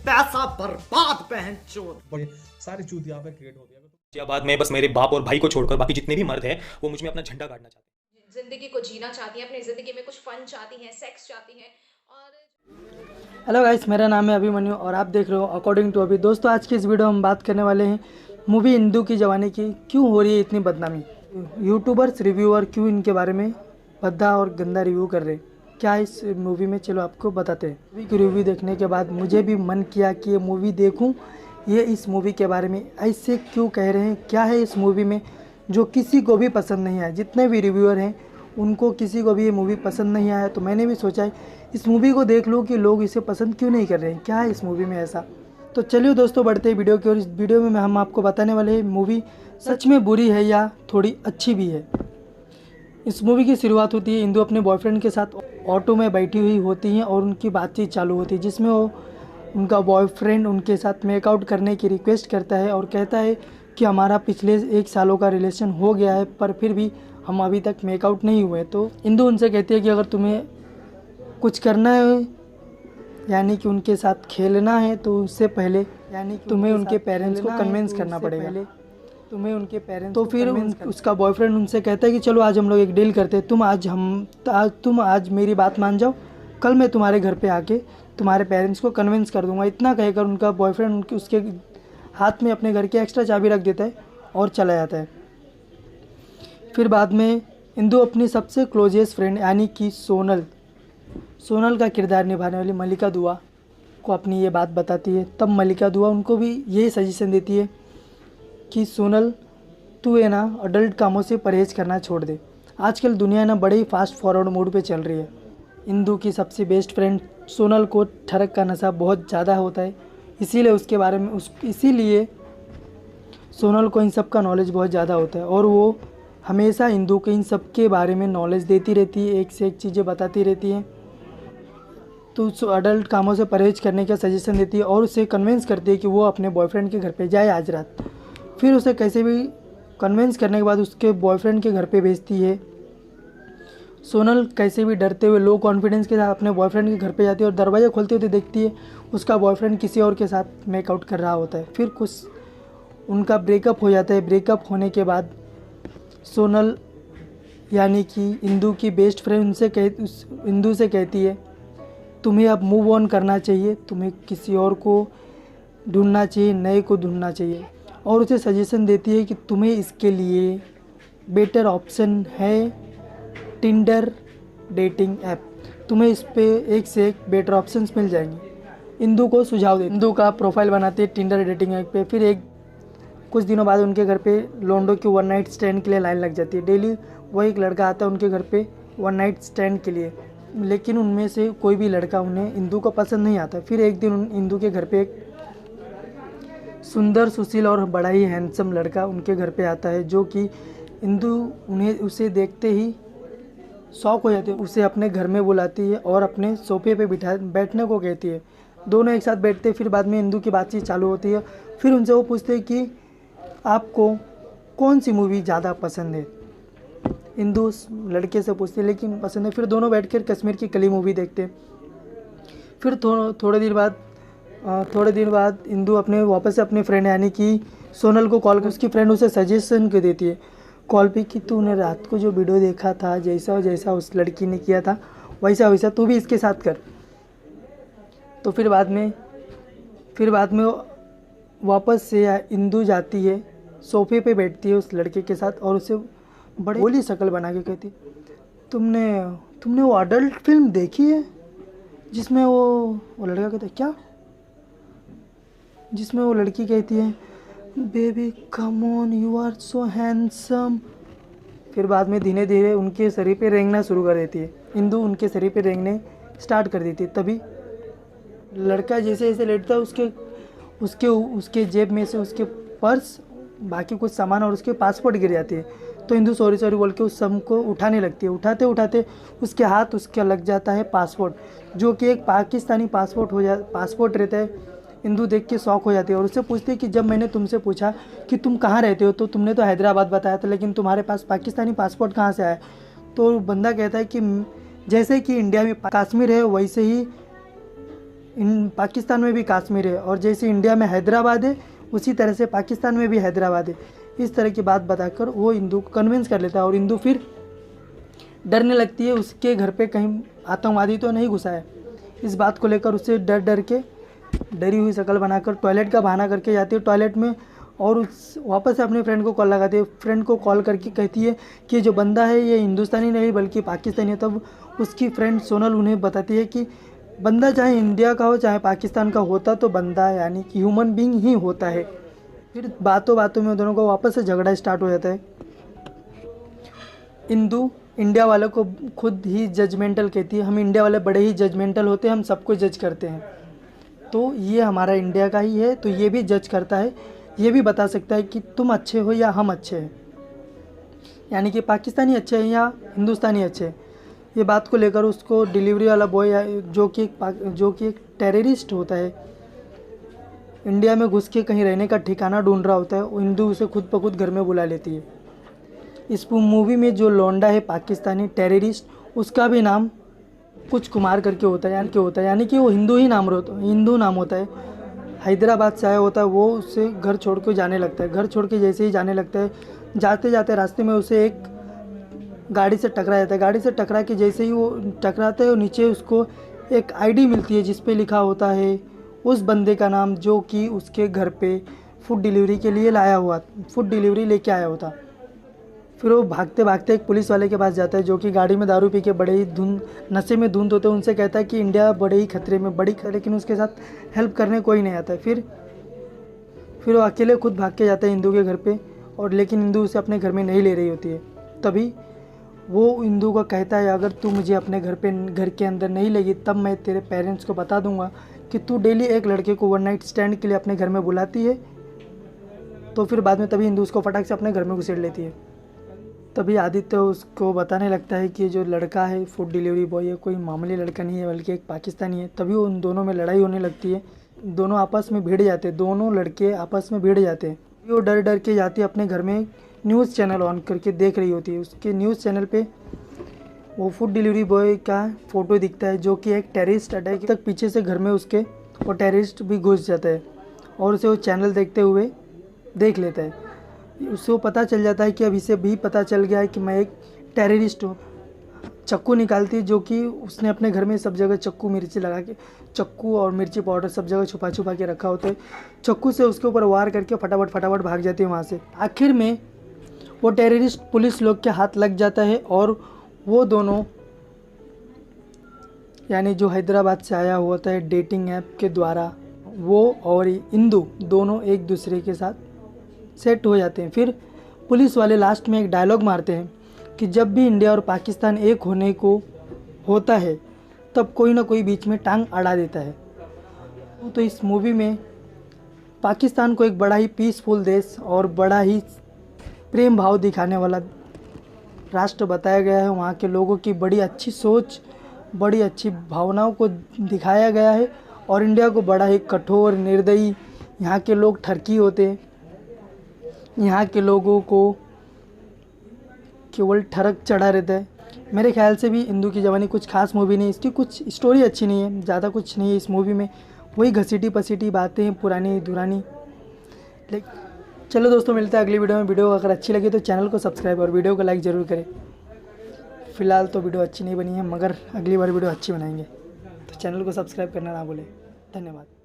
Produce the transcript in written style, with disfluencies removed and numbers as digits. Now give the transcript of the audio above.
पैसा बर्बाद बहनचोद। सारी चूत यहाँ पे क्रिएट होती है। बाद में बस मेरे बाप और भाई को छोड़कर बाकी जितने भी मर्द हैं वो मुझ में अपना झंडा गाड़ना चाहते हैं। जिंदगी को जीना चाहती हैं, अपनी जिंदगी में कुछ फन चाहती हैं, सेक्स चाहती हैं। और हेलो गाइस, मेरा नाम है अभिमन्यु और आप देख रहे हो अकॉर्डिंग टू अभी। दोस्तों, आज की इस वीडियो में हम बात करने वाले हैं मूवी इंदू की जवानी की क्यों हो रही है इतनी बदनामी। यूट्यूबर्स रिव्यूअर क्यों इनके बारे में भद्दा और गंदा रिव्यू कर रहे हैं, क्या इस मूवी में, चलो आपको बताते हैं। मूवी की रिव्यू देखने के बाद मुझे भी मन किया कि ये मूवी देखूं। ये इस मूवी के बारे में ऐसे क्यों कह रहे हैं, क्या है इस मूवी में जो किसी को भी पसंद नहीं आया। जितने भी रिव्यूअर हैं उनको किसी को भी ये मूवी पसंद नहीं आया, तो मैंने भी सोचा इस मूवी को देख लो कि लोग इसे पसंद क्यों नहीं कर रहे हैं, क्या है इस मूवी में ऐसा। तो चलिए दोस्तों, बढ़ते हैं वीडियो की ओर। इस वीडियो में हम आपको बताने वाले हैं मूवी सच में बुरी है या थोड़ी अच्छी भी है। इस मूवी की शुरुआत होती है, इंदू अपने बॉयफ्रेंड के साथ ऑटो में बैठी हुई होती हैं और उनकी बातचीत चालू होती है, जिसमें वो उनका बॉयफ्रेंड उनके साथ मेकआउट करने की रिक्वेस्ट करता है और कहता है कि हमारा पिछले 1 सालों का रिलेशन हो गया है पर फिर भी हम अभी तक मेकआउट नहीं हुए। तो इंदू उनसे कहती है कि अगर तुम्हें कुछ करना है, यानी कि उनके साथ खेलना है, तो उससे पहले यानी कि तुम्हें उनके पेरेंट्स को कन्विंस करना पड़ेगा। तुम्हें उनके पेरेंट्स तो फिर उसका बॉयफ्रेंड उनसे कहता है कि चलो आज हम लोग एक डील करते हैं, तुम आज मेरी बात मान जाओ, कल मैं तुम्हारे घर पे आके तुम्हारे पेरेंट्स को कन्विंस कर दूंगा। इतना कहकर उनका बॉयफ्रेंड उसके हाथ में अपने घर की एक्स्ट्रा चाबी रख देता है और चला जाता है। फिर बाद में इंदू अपनी सबसे क्लोजेस्ट फ्रेंड यानी कि सोनल का किरदार निभाने वाली मल्लिका दुआ को अपनी ये बात बताती है। तब मल्लिका दुआ उनको भी यही सजेशन देती है कि सोनल, तू है ना अडल्ट कामों से परहेज़ करना छोड़ दे। आजकल दुनिया ना बड़े ही फास्ट फॉरवर्ड मूड पे चल रही है। इंदू की सबसे बेस्ट फ्रेंड सोनल को ठरक का नशा बहुत ज़्यादा होता है, इसीलिए सोनल को इन सब का नॉलेज बहुत ज़्यादा होता है और वो हमेशा इंदू को इन सब के बारे में नॉलेज देती रहती है, एक से एक चीज़ें बताती रहती है। तो अडल्ट कामों से परहेज करने का सजेशन देती है और उसे कन्विंस करती है कि वो अपने बॉयफ्रेंड के घर पे जाए आज रात। फिर उसे कैसे भी कन्विंस करने के बाद उसके बॉयफ्रेंड के घर पे भेजती है। सोनल कैसे भी डरते हुए लो कॉन्फिडेंस के साथ अपने बॉयफ्रेंड के घर पे जाती है और दरवाज़ा खोलते हुए देखती है उसका बॉयफ्रेंड किसी और के साथ मेकआउट कर रहा होता है। फिर कुछ उनका ब्रेकअप हो जाता है। ब्रेकअप होने के बाद सोनल यानी कि इंदू की बेस्ट फ्रेंड इंदू से कहती है तुम्हें अब मूव ऑन करना चाहिए, तुम्हें किसी और को ढूंढना चाहिए, नए को ढूंढना चाहिए, और उसे सजेशन देती है कि तुम्हें इसके लिए बेटर ऑप्शन है टिंडर डेटिंग ऐप, तुम्हें इस पे एक से एक बेटर ऑप्शंस मिल जाएंगे। इंदू को सुझाव दे, इंदू का प्रोफाइल बनाती है टिंडर डेटिंग ऐप पे। फिर कुछ दिनों बाद उनके घर पे लोंडो की 1 नाइट स्टैंड के लिए लाइन लग जाती है। डेली वो एक लड़का आता है उनके घर पे 1 नाइट स्टैंड के लिए, लेकिन उनमें से कोई भी लड़का उन्हें इंदू को पसंद नहीं आता। फिर एक दिन इंदू के घर पे एक सुंदर, सुशील और बड़ा ही हैंडसम लड़का उनके घर पे आता है, जो कि इंदू उसे देखते ही शौक हो जाती है। उसे अपने घर में बुलाती है और अपने सोफे पे बैठने को कहती है। दोनों एक साथ बैठते हैं। फिर बाद में इंदू की बातचीत चालू होती है। फिर उनसे वो पूछते हैं कि आपको कौन सी मूवी ज़्यादा पसंद है। इंदू उस लड़के से पूछते हैं लेकिन पसंद है। फिर दोनों बैठकर कश्मीर की कली मूवी देखते हैं। फिर थोड़े दिन बाद इंदू वापस से अपने फ्रेंड यानी कि सोनल को कॉल कर उसकी फ्रेंड उसे सजेशन कर देती है कॉल पे कि तूने रात को जो वीडियो देखा था, जैसा उस लड़की ने किया था वैसा तू भी इसके साथ कर। तो फिर बाद में वापस से इंदू जाती है, सोफे पे बैठती है उस लड़के के साथ और उसे बड़ी बोली शक्ल बना के कहती तुमने वो अडल्ट फिल्म देखी है जिसमें वो लड़का कहता है क्या, जिसमें वो लड़की कहती है baby come on you are so handsome. फिर बाद में धीरे धीरे उनके शरीर पे रेंगना शुरू कर देती है। इंदू उनके शरीर पे रेंगने स्टार्ट कर देती है। तभी लड़का जैसे जैसे लेटता है उसके जेब में से उसके पर्स, बाकी कुछ सामान और उसके पासपोर्ट गिर जाती है। तो इंदू सॉरी बोल के उस सब को उठाने लगती है। उठाते उसके हाथ उसका लग जाता है पासपोर्ट, जो कि एक पाकिस्तानी पासपोर्ट रहता है। इंदू देख के शौक हो जाती है और उससे पूछती है कि जब मैंने तुमसे पूछा कि तुम कहाँ रहते हो तो तुमने तो हैदराबाद बताया था, लेकिन तुम्हारे पास पाकिस्तानी पासपोर्ट कहाँ से आया। तो बंदा कहता है कि जैसे कि इंडिया में कश्मीर है वैसे ही पाकिस्तान में भी कश्मीर है, और जैसे इंडिया में हैदराबाद है उसी तरह से पाकिस्तान में भी हैदराबाद है। इस तरह की बात बताकर वो हिंदू को कन्विंस कर लेता है, और हिंदू फिर डरने लगती है उसके घर पे कहीं आतंकवादी तो नहीं घुसा है। इस बात को लेकर उससे डर डर के डरी हुई शक्ल बनाकर टॉयलेट का बहाना करके जाती है टॉयलेट में, और उस वापस से अपने फ्रेंड को कॉल लगाती है। फ्रेंड को कॉल करके कहती है कि जो बंदा है ये हिंदुस्तानी नहीं बल्कि पाकिस्तानी है। तब उसकी फ्रेंड सोनल उन्हें बताती है कि बंदा चाहे इंडिया का हो चाहे पाकिस्तान का होता तो बंदा यानी कि ह्यूमन बीइंग ही होता है। फिर बातों बातों में दोनों को वापस से झगड़ा स्टार्ट हो जाता है। हिंदू इंडिया वालों को खुद ही जजमेंटल कहती है, हम इंडिया वाले बड़े ही जजमेंटल होते हैं, हम सबको जज करते हैं। तो ये हमारा इंडिया का ही है, तो ये भी जज करता है, ये भी बता सकता है कि तुम अच्छे हो या हम अच्छे हैं, यानी कि पाकिस्तानी अच्छे हैं या हिंदुस्तानी अच्छे हैं। ये बात को लेकर उसको डिलीवरी वाला बॉय जो कि एक टेररिस्ट होता है, इंडिया में घुस के कहीं रहने का ठिकाना ढूंढ रहा होता है, वो हिंदू उसे खुद ब खुद घर में बुला लेती है। इस मूवी में जो लौंडा है पाकिस्तानी टेररिस्ट, उसका भी नाम कुछ कुमार करके होता है, यानी कि वो हिंदू नाम होता है। हैदराबाद से आया होता है, वो उससे घर छोड़ के जाने लगता है। घर छोड़ के जैसे ही जाने लगता है, जाते जाते रास्ते में उसे एक गाड़ी से टकरा जाता है। गाड़ी से टकरा के जैसे ही वो टकराता है, नीचे उसको एक आईडी मिलती है जिस पे लिखा होता है उस बंदे का नाम जो कि उसके घर पे फूड डिलीवरी के लिए फूड डिलीवरी लेके आया होता। फिर वो भागते भागते एक पुलिस वाले के पास जाता है जो कि गाड़ी में दारू पी के बड़े ही नशे में धुंध होते हैं। उनसे कहता है कि इंडिया बड़े ही खतरे में लेकिन उसके साथ हेल्प करने कोई नहीं आता है। फिर वो अकेले खुद भाग के जाता है हिंदू के घर पे, और लेकिन हिंदू उसे अपने घर में नहीं ले रही होती है। तभी वो हिंदू को कहता है अगर तू मुझे अपने घर के अंदर नहीं लेगी तब मैं तेरे पेरेंट्स को बता दूंगा कि तू डेली एक लड़के को वन नाइट स्टैंड के लिए अपने घर में बुलाती है। तो फिर बाद में तभी हिंदू उसको फटाक से अपने घर में घुसेड़ लेती है। तभी आदित्य उसको बताने लगता है कि जो लड़का है फूड डिलीवरी बॉय है कोई मामूली लड़का नहीं है बल्कि एक पाकिस्तानी है। तभी उन दोनों में लड़ाई होने लगती है, दोनों आपस में भिड़ जाते हैं, दोनों लड़के आपस में भिड़ जाते हैं। वो डर डर के जाती है अपने घर में, न्यूज़ चैनल ऑन करके देख रही होती है। उसके न्यूज़ चैनल पे वो फूड डिलीवरी बॉय का फ़ोटो दिखता है जो कि एक टेररिस्ट अटैक तक पीछे से घर में उसके वो टेररिस्ट भी घुस जाता है, और उसे वो चैनल देखते हुए देख लेता है। उसको पता चल जाता है कि अब इसे भी पता चल गया है कि मैं एक टेररिस्ट हूँ। चाकू निकालती जो कि उसने अपने घर में सब जगह चाकू और मिर्ची पाउडर सब जगह छुपा के रखा होता है। चाकू से उसके ऊपर वार करके फटाफट भाग जाती है वहाँ से। आखिर में वो टेररिस्ट पुलिस लोग के हाथ लग जाता है, और वो दोनों यानी जो हैदराबाद से आया होता है डेटिंग ऐप के द्वारा, वो और हिंदू दोनों एक दूसरे के साथ सेट हो जाते हैं। फिर पुलिस वाले लास्ट में एक डायलॉग मारते हैं कि जब भी इंडिया और पाकिस्तान एक होने को होता है तब कोई ना कोई बीच में टांग अड़ा देता है। तो इस मूवी में पाकिस्तान को एक बड़ा ही पीसफुल देश और बड़ा ही प्रेम भाव दिखाने वाला राष्ट्र बताया गया है। वहाँ के लोगों की बड़ी अच्छी सोच, बड़ी अच्छी भावनाओं को दिखाया गया है, और इंडिया को बड़ा ही कठोर निर्दयी, यहाँ के लोग ठरकी होते हैं, यहाँ के लोगों को केवल ठरक चढ़ा रहता है। मेरे ख्याल से भी हिंदू की जवानी कुछ खास मूवी नहीं, इसकी कुछ स्टोरी अच्छी नहीं है, ज़्यादा कुछ नहीं है इस मूवी में, वही घसीटी पसीटी बातें हैं पुरानी दुरानी। चलो दोस्तों, मिलते हैं अगली वीडियो में। वीडियो अगर अच्छी लगी तो चैनल को सब्सक्राइब और वीडियो को लाइक ज़रूर करें। फ़िलहाल तो वीडियो अच्छी नहीं बनी है, मगर अगली बार वीडियो अच्छी बनाएंगे, तो चैनल को सब्सक्राइब करना ना भूलें। धन्यवाद।